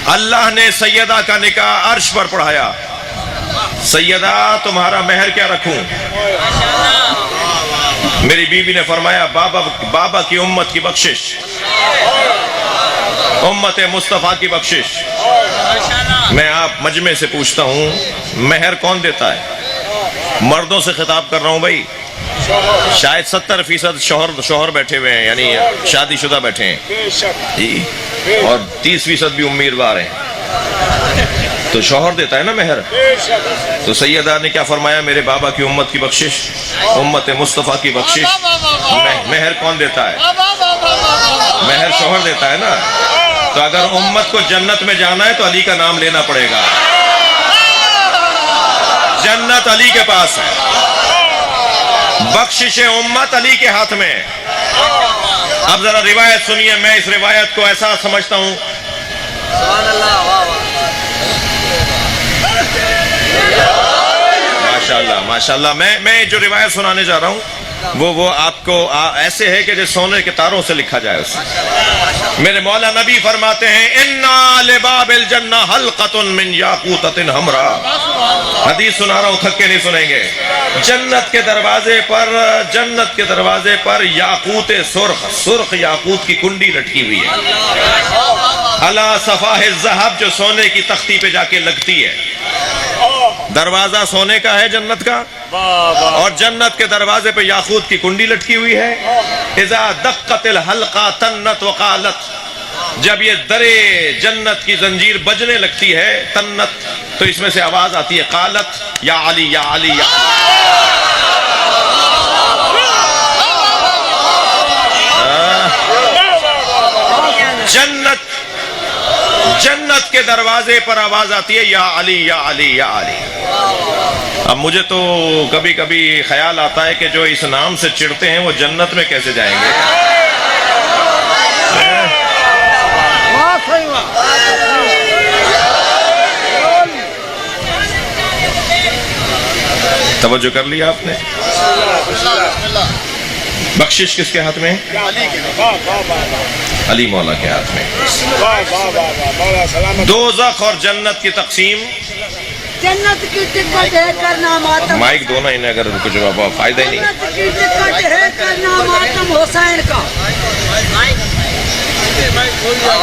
اللہ نے سیدہ کا نکاح عرش پر پڑھایا. سیدہ تمہارا مہر کیا رکھوں؟ میری بیوی نے فرمایا بابا کی امت کی بخشش، امت مصطفیٰ کی بخشش. میں آپ مجمع سے پوچھتا ہوں مہر کون دیتا ہے؟ مردوں سے خطاب کر رہا ہوں بھائی. شاید 70% شوہر بیٹھے ہوئے ہیں، یعنی شادی شدہ بیٹھے ہیں جی، اور 30% بھی امیدوار ہیں. تو شوہر دیتا ہے نا مہر. تو سیدہ نے کیا فرمایا؟ میرے بابا کی امت کی بخشش، امت مصطفیٰ کی بخشش. مہر کون دیتا ہے؟ مہر شوہر دیتا ہے نا. تو اگر امت کو جنت میں جانا ہے تو علی کا نام لینا پڑے گا. جنت علی کے پاس ہے، بخشش امت علی کے ہاتھ میں. اب ذرا روایت سنیے. میں اس روایت کو ایسا سمجھتا ہوں، ماشاءاللہ ماشاءاللہ. میں جو روایت سنانے جا رہا ہوں وہ آپ کو ایسے ہے کہ جیسے سونے کے تاروں سے لکھا جائے اسے. میرے مولا نبی فرماتے ہیں اِنَّا لِبَابِ الْجَنَّةِ حَلْقَةٌ مِّن يَاقُوتَةٍ حَمْرَاءٍ. حدیث سنا رہا ہوں، تھک کے نہیں سنیں گے. جنت کے دروازے پر یاقوت سرخ یاقوت کی کنڈی لٹکی ہوئی ہے. عَلَى صَفَاحِ الذَّهَبِ، جو سونے کی تختی پہ جا کے لگتی ہے. دروازہ سونے کا ہے جنت کا، اور جنت کے دروازے پہ یاقوت کی کنڈی لٹکی ہوئی ہے. اذا دقت الحلقہ تنت وقالت، جب یہ درے جنت کی زنجیر بجنے لگتی ہے تنت، تو اس میں سے آواز آتی ہے قالت یا علی یا علی یا جنت کے دروازے پر آواز آتی ہے یا علی یا علی یا علی. اب مجھے تو کبھی کبھی خیال آتا ہے کہ جو اس نام سے چڑھتے ہیں وہ جنت میں کیسے جائیں گے. توجہ کر لیا آپ نے؟ بخشش کس کے ہاتھ میں ہے؟ علی مولا کے ہاتھ میں. دوزخ اور جنت کی تقسیم. جنت کی ٹکٹ ہے کرنا ماتم، مائک دو نا انہیں، اگر کچھ فائدہ ہی نہیں. جنت کی ٹکٹ ہے کرنا ماتم حسین کا.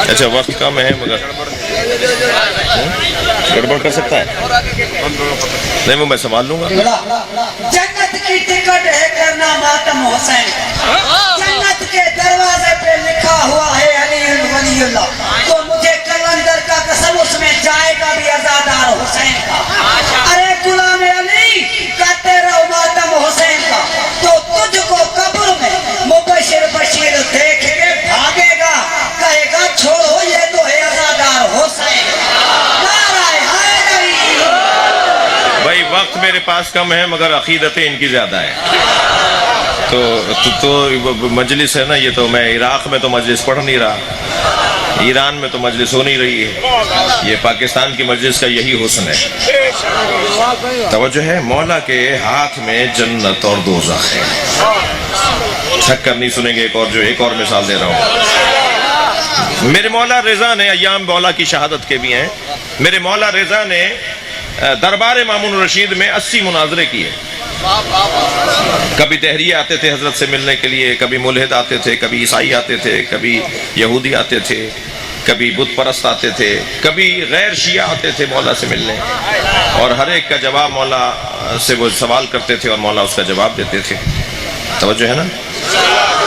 اچھا وقت کم ہے مگر گڑبڑ کر سکتا ہے نہیں، وہ میں سنبھال لوں گا. جنت کی ٹکٹ ہے کرنا ماتم حسین کا. جنت کے دروازے پہ لکھا ہوا ہے علی ولی اللہ، تو مجھے کلندر کا قسم اس میں جائے گا بھی عزادار حسین کا. ارے غلام علی کہتے رہو ماتم حسین کا، تو تجھ کو قبر میں مبشر بشیر دیکھ کے بھاگے گا، کہے گا چھوڑو یہ تو ہے عزادار حسین. بھائی وقت میرے پاس کم ہے مگر عقیدتیں ان کی زیادہ ہیں. تو مجلس ہے نا یہ، تو میں عراق میں تو مجلس پڑھ نہیں رہا، ایران میں تو مجلس ہو نہیں رہی ہے. یہ پاکستان کی مجلس کا یہی حسن ہے. توجہ ہے، مولا کے ہاتھ میں جنت اور دوزخ ہے. تھک کر نہیں سنیں گے. ایک اور مثال دے رہا ہوں. میرے مولا رضا نے، ایام مولا کی شہادت کے بھی ہیں، میرے مولا رضا نے دربار مامون الرشید میں 80 مناظرے کیے. کبھی دہریے آتے تھے حضرت سے ملنے کے لیے، کبھی ملحد آتے تھے، کبھی عیسائی آتے تھے، کبھی یہودی آتے تھے، کبھی بت پرست آتے تھے، کبھی غیر شیعہ آتے تھے مولا سے ملنے. اور ہر ایک کا جواب مولا سے وہ سوال کرتے تھے اور مولا اس کا جواب دیتے تھے. توجہ ہے نا؟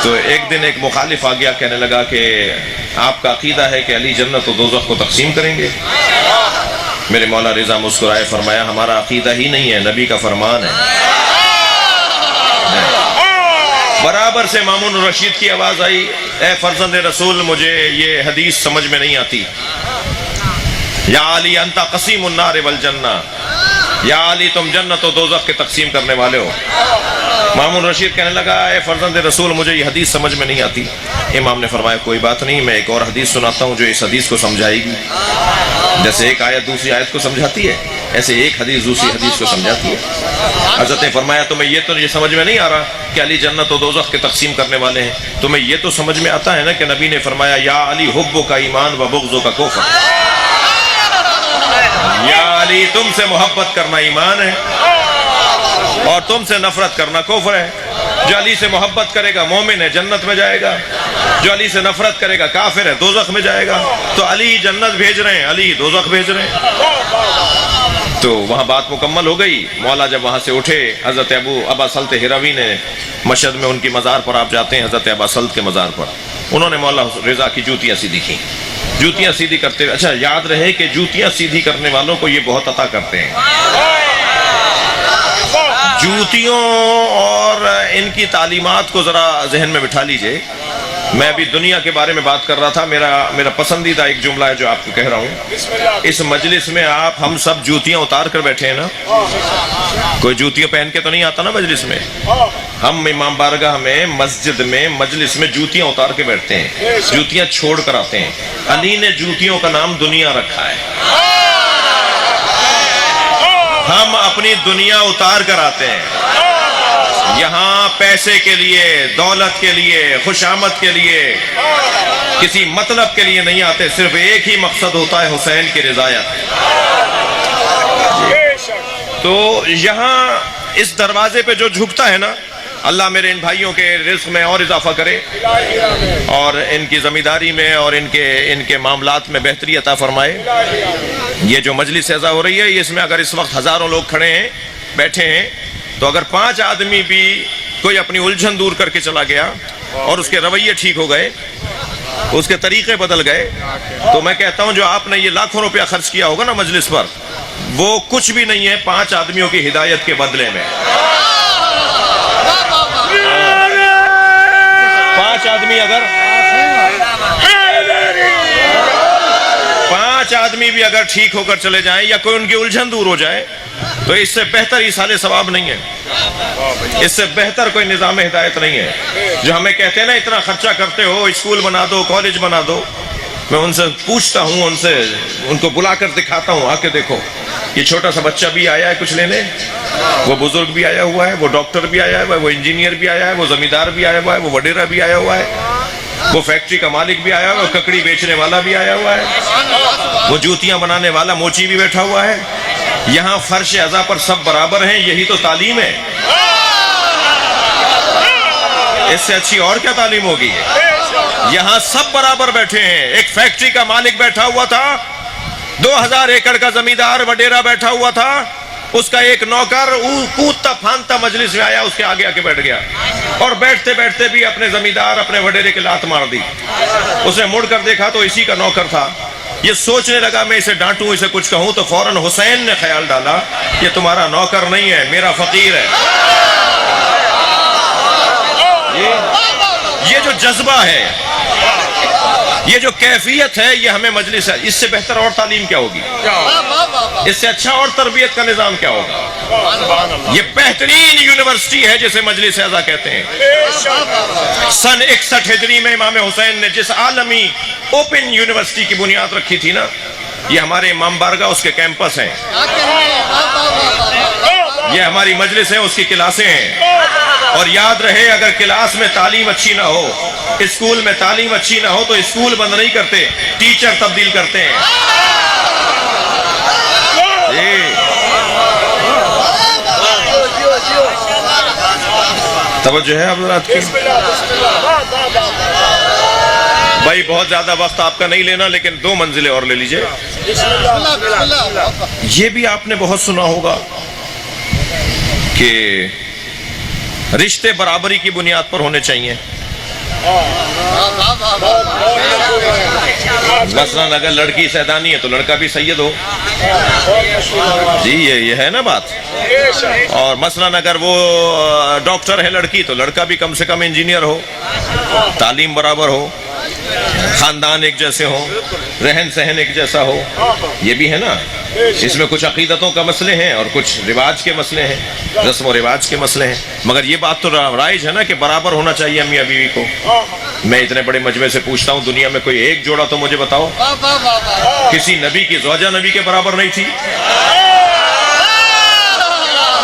تو ایک دن ایک مخالف آ گیا، کہنے لگا کہ آپ کا عقیدہ ہے کہ علی جنت و دوزخ کو تقسیم کریں گے؟ میرے مولا رضا مسکرائے، فرمایا ہمارا عقیدہ ہی نہیں ہے، نبی کا فرمان ہے. برابر سے مامون الرشید کی آواز آئی، اے فرزند رسول مجھے یہ حدیث سمجھ میں نہیں آتی. یا علی انت قسیم النار والجنہ، یا علی تم جنت و دوزخ کے تقسیم کرنے والے ہو. مامون رشید کہنے لگا اے فرزند رسول مجھے یہ حدیث سمجھ میں نہیں آتی. امام نے فرمایا کوئی بات نہیں، میں ایک اور حدیث سناتا ہوں جو اس حدیث کو سمجھائے گی. جیسے ایک آیت دوسری آیت کو سمجھاتی ہے، ایسے ایک حدیث دوسری حدیث کو سمجھاتی ہے. حضرت نے فرمایا تمہیں یہ سمجھ میں نہیں آ رہا کہ علی جنت و دوزخ کے تقسیم کرنے والے ہیں، تمہیں یہ تو سمجھ میں آتا ہے نا کہ نبی نے فرمایا یا علی حب کا ایمان و بغض کا کفر. یا علی تم سے محبت کرنا ایمان ہے اور تم سے نفرت کرنا کفر ہے. جو علی سے محبت کرے گا مومن ہے, جنت میں جائے گا. جو علی سے نفرت کرے گا کافر ہے, دوزخ میں جائے گا. تو علی جنت بھیج رہے ہیں, علی دوزخ بھیج رہے ہیں. تو وہاں بات مکمل ہو گئی. مولا جب وہاں سے اٹھے, حضرت ابا سلط ہروی نے, مشہد میں ان کی مزار پر آپ جاتے ہیں, حضرت ابا سلط کے مزار پر, انہوں نے مولا رضا کی جوتیاں سیدھی کی. جوتیاں سیدھی کرتے ہوئے, اچھا یاد رہے کہ جوتیاں سیدھی کرنے والوں کو یہ بہت عطا کرتے ہیں. جوتیوں اور ان کی تعلیمات کو ذرا ذہن میں بٹھا لیجئے. میں ابھی دنیا کے بارے میں بات کر رہا تھا. میرا پسندیدہ ایک جملہ ہے جو آپ کو کہہ رہا ہوں. اس مجلس میں ہم سب جوتیاں اتار کر بیٹھے ہیں نا. کوئی جوتیاں پہن کے تو نہیں آتا نا مجلس میں. ہم امام بارگاہ میں, مسجد میں, مجلس میں جوتیاں اتار کے بیٹھتے ہیں, جوتیاں چھوڑ کر آتے ہیں. علی نے جوتیوں کا نام دنیا رکھا ہے. ہم اپنی دنیا اتار کر آتے ہیں. یہاں پیسے کے لیے, دولت کے لیے, خوشامد کے لیے, کسی مطلب کے لیے نہیں آتے. صرف ایک ہی مقصد ہوتا ہے, حسین کی رضایت. تو یہاں اس دروازے پہ جو جھکتا ہے نا, اللہ میرے ان بھائیوں کے رزق میں اور اضافہ کرے اور ان کی زمینداری میں اور ان کے معاملات میں بہتری عطا فرمائے. یہ جو مجلس ایسا ہو رہی ہے, اس میں اگر اس وقت ہزاروں لوگ کھڑے ہیں, بیٹھے ہیں, تو اگر 5 آدمی بھی کوئی اپنی الجھن دور کر کے چلا گیا اور اس کے رویے ٹھیک ہو گئے, اس کے طریقے بدل گئے, تو میں کہتا ہوں جو آپ نے یہ لاکھوں روپیہ خرچ کیا ہوگا نا مجلس پر, وہ کچھ بھی نہیں ہے 5 آدمیوں کی ہدایت کے بدلے میں. 5 آدمی اگر 5 آدمی بھی اگر ٹھیک ہو کر چلے جائیں یا کوئی ان کی الجھن دور ہو جائے, تو اس سے بہتر ایصال ثواب نہیں ہے. اس سے بہتر کوئی نظام ہدایت نہیں ہے. جو ہمیں کہتے ہیں نا اتنا خرچہ کرتے ہو, اسکول بنا دو, کالج بنا دو, میں ان سے پوچھتا ہوں, ان کو بلا کر دکھاتا ہوں, آ کے دیکھو یہ چھوٹا سا بچہ بھی آیا ہے کچھ لینے, وہ بزرگ بھی آیا ہوا ہے, وہ ڈاکٹر بھی آیا ہوا ہے, وہ انجینئر بھی آیا ہے, وہ زمیندار بھی آیا ہوا ہے, وہ وڈیرا بھی آیا ہوا ہے, وہ فیکٹری کا مالک بھی آیا ہوا ہے, وہ ککڑی بیچنے والا بھی آیا ہوا ہے, وہ جوتیاں بنانے والا موچی بھی بیٹھا ہوا ہے. یہاں فرش اعضا پر سب برابر ہیں. یہی تو تعلیم ہے. اس سے اچھی اور کیا تعلیم ہوگی؟ یہاں سب برابر بیٹھے ہیں. ایک فیکٹری کا مالک بیٹھا ہوا تھا, 2000 ایکڑ کا زمیندار وڈیرا بیٹھا ہوا تھا, اس کا ایک نوکر کودتا پھاندتا مجلس میں آیا, اس کے آگے آ کے بیٹھ گیا, اور بیٹھتے بیٹھتے بھی اپنے زمیندار, اپنے وڈیرے کے لات مار دی. اس نے مڑ کر دیکھا تو اسی کا نوکر تھا. یہ سوچنے لگا میں اسے ڈانٹوں, اسے کچھ کہوں, تو فوراً حسین نے خیال ڈالا یہ تمہارا نوکر نہیں ہے, میرا فقیر ہے. یہ جو جذبہ ہے, یہ جو کیفیت ہے, یہ ہمیں مجلس ہے. اس سے بہتر اور تعلیم کیا ہوگی؟ اس سے اچھا اور تربیت کا نظام کیا ہوگا؟ یہ بہترین یونیورسٹی ہے جسے مجلس اعضا کہتے ہیں. سن 61 ہجری میں امام حسین نے جس عالمی اوپن یونیورسٹی کی بنیاد رکھی تھی نا, یہ ہمارے امام بارگاہ اس کے کیمپس ہیں, یہ ہماری مجلس ہے, اس کی کلاسیں ہیں. اور یاد رہے, اگر کلاس میں تعلیم اچھی نہ ہو, اسکول میں تعلیم اچھی نہ ہو, تو اسکول بند نہیں کرتے, ٹیچر تبدیل کرتے ہیں. توجہ ہے حضرات کی؟ بھائی بہت زیادہ وقت آپ کا نہیں لینا, لیکن 2 منزلیں اور لے لیجئے. یہ بھی آپ نے بہت سنا ہوگا کہ رشتے برابری کی بنیاد پر ہونے چاہیے. مثلاً اگر لڑکی سیدانی ہے تو لڑکا بھی سید ہو. جی یہ ہے نا بات. اور مثلاً اگر وہ ڈاکٹر ہے لڑکی, تو لڑکا بھی کم سے کم انجینئر ہو, تعلیم برابر ہو, خاندان ایک جیسے ہوں, رہن سہن ایک جیسا ہو. یہ بھی ہے نا. اس میں کچھ عقیدتوں کا مسئلے ہیں اور کچھ رواج کے مسئلے ہیں, رسم و رواج کے مسئلے ہیں. مگر یہ بات تو رائج ہے نا کہ برابر ہونا چاہیے میاں بیوی کو. میں اتنے بڑے مجمع سے پوچھتا ہوں, دنیا میں کوئی ایک جوڑا تو مجھے بتاؤ کسی نبی کی زوجہ نبی کے برابر نہیں تھی.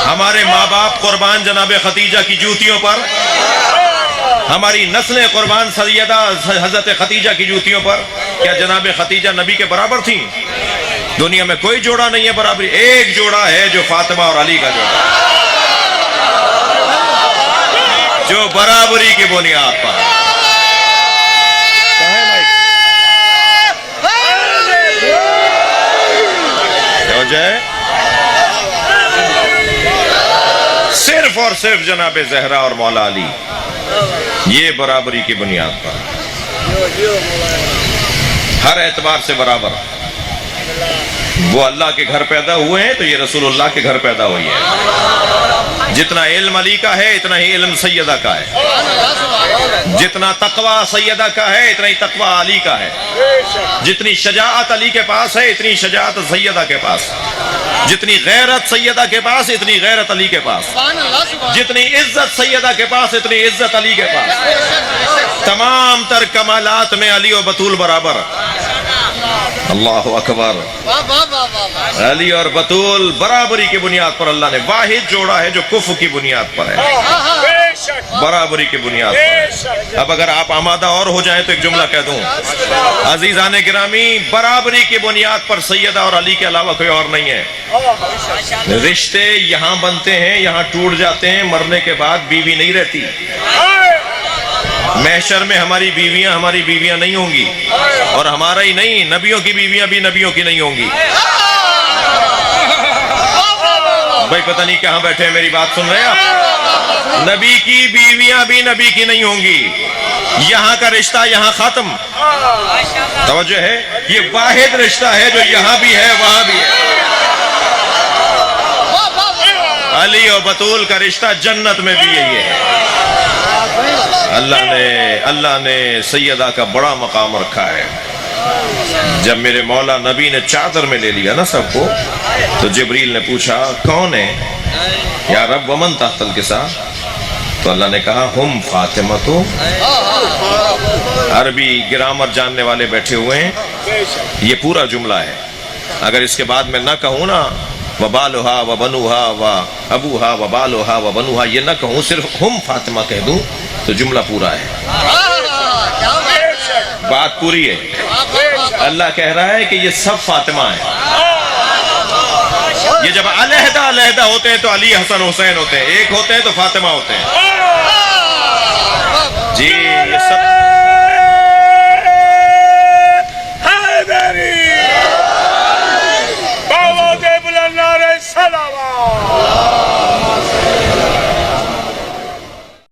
ہمارے ماں باپ قربان جناب خدیجہ کی جوتیوں پر, ہماری نسلیں قربان سیدہ حضرت خدیجہ کی جوتیوں پر. کیا جناب خدیجہ نبی کے برابر تھیں؟ دنیا میں کوئی جوڑا نہیں ہے برابری، ایک جوڑا ہے جو فاطمہ اور علی کا جوڑا ہے، جو برابری کی بنیاد پر ہے۔ صرف اور صرف جناب زہرا اور مولا علی، یہ برابری کی بنیاد پر ہر اعتبار سے برابر۔ وہ اللہ کے گھر پیدا ہوئے ہیں تو یہ رسول اللہ کے گھر پیدا ہوئی ہے۔ جتنا علم علی کا ہے اتنا ہی علم سیدہ کا ہے، جتنا تقوی سیدہ کا ہے اتنا ہی تقوی علی کا ہے، جتنی شجاعت علی کے پاس ہے اتنی شجاعت سیدہ کے پاس، جتنی غیرت سیدہ کے پاس اتنی غیرت علی کے پاس، جتنی عزت سیدہ کے پاس اتنی عزت علی کے پاس۔ تمام تر کمالات میں علی و بطول برابر۔ اللہ اکبر۔ علی اور بطول برابری کی بنیاد پر اللہ نے واحد جوڑا ہے جو کفر کی بنیاد پر ہے، برابری کی بنیاد پر۔ اب اگر آپ آمادہ اور ہو جائیں تو ایک جملہ کہہ دوں، عزیزان گرامی، برابری کی بنیاد پر سیدہ اور علی کے علاوہ کوئی اور نہیں ہے۔ رشتے یہاں بنتے ہیں، یہاں ٹوٹ جاتے ہیں، مرنے کے بعد بیوی نہیں رہتی۔ محشر میں ہماری بیویاں نہیں ہوں گی، اور ہمارا ہی نہیں، نبیوں کی بیویاں بھی نبیوں کی نہیں ہوں گی۔ بھائی پتہ نہیں کہاں بیٹھے ہیں، میری بات سن رہے ہیں آپ؟ نبی کی بیویاں بھی نبی کی نہیں ہوں گی۔ یہاں کا رشتہ یہاں ختم۔ توجہ ہے، یہ واحد رشتہ ہے جو یہاں بھی ہے وہاں بھی ہے۔ علی اور بطول کا رشتہ جنت میں بھی یہی ہے۔ اللہ نے سیدہ کا بڑا مقام رکھا ہے۔ جب میرے مولا نبی نے چادر میں لے لیا نا سب کو، تو جبریل نے پوچھا کون ہے یا رب ومن تحت الکساء؟ تو اللہ نے کہا ہم فاطمہ۔ تو عربی گرامر جاننے والے بیٹھے ہوئے ہیں، یہ پورا جملہ ہے۔ اگر اس کے بعد میں نہ کہوں نا وبالھا وبنوھا وابوھا وبالھا وبنوھا، یہ نہ کہوں، صرف ہم فاطمہ کہہ دوں تو جملہ پورا ہے، بات پوری ہے۔ اللہ کہہ رہا ہے کہ یہ سب فاطمہ ہیں۔ یہ جب علیحدہ ہوتے ہیں تو علی حسن حسین ہوتے ہیں، ایک ہوتے ہیں تو فاطمہ ہوتے ہیں۔